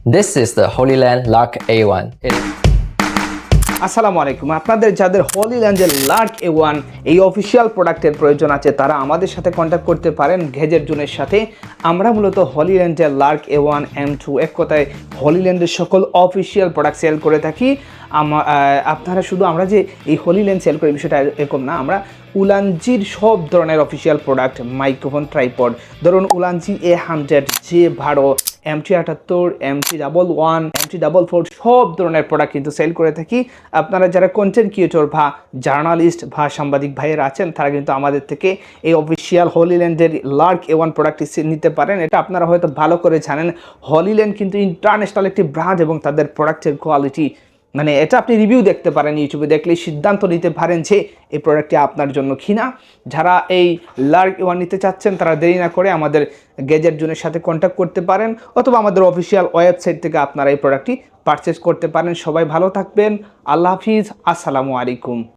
This is the Holy Land Lark A1. আসসালামু আলাইকুম। আপনাদের যাদের হলি ল্যান্ডের লার্ক A1 এই অফিসিয়াল প্রোডাক্টের প্রয়োজন আছে তারা আমাদের সাথে কন্ট্যাক্ট করতে পারেন গ্যাজেট জোনের সাথে। আমরা মূলত হলি ল্যান্ডের লার্ক A1 M2 এক কথায় হলি ল্যান্ডের সকল অফিসিয়াল প্রোডাক্ট সেল করে থাকি। আপনারা শুধু আমরা যে এই হলি ল্যান্ড সেল করি বিষয়টা এরকম না, আমরা উলানজির সব ধরনের অফিসিয়াল প্রোডাক্ট, মাইক্রোফোন, ট্রাইপড, ধরুন Ulanzi A100, J12, MT78, MT11, MT44 সব ধরনের প্রোডাক্ট কিন্তু সেল করে থাকি। আপনারা যারা কন্টেন্ট ক্রিয়েটর বা জার্নালিস্ট বা সাংবাদিক ভাইয়েরা আছেন তারা কিন্তু আমাদের থেকে এই অফিসিয়াল হলিল্যান্ডের লার্ক A1 প্রোডাক্টটি নিতে পারেন। এটা আপনারা হয়তো ভালো করে জানেন, হলিল্যান্ড কিন্তু ইন্টারন্যাশনাল একটি ব্র্যান্ড এবং তাদের প্রোডাক্টের কোয়ালিটি মানে এটা আপনি রিভিউ দেখতে পারেন, ইউটিউবে দেখলেই সিদ্ধান্ত নিতে পারেন যে এই প্রোডাক্টটি আপনার জন্য কিনা। যারা এই লার্ক A1 নিতে চাচ্ছেন তারা দেরি না করে আমাদের গ্যাজেট জোনের সাথে কন্ট্যাক্ট করতে পারেন অথবা আমাদের অফিসিয়াল ওয়েবসাইট থেকে আপনারা এই প্রোডাক্টটি পারচেস করতে পারেন। সবাই ভালো থাকবেন। আল্লাহ হাফিজ। আসসালামু আলাইকুম।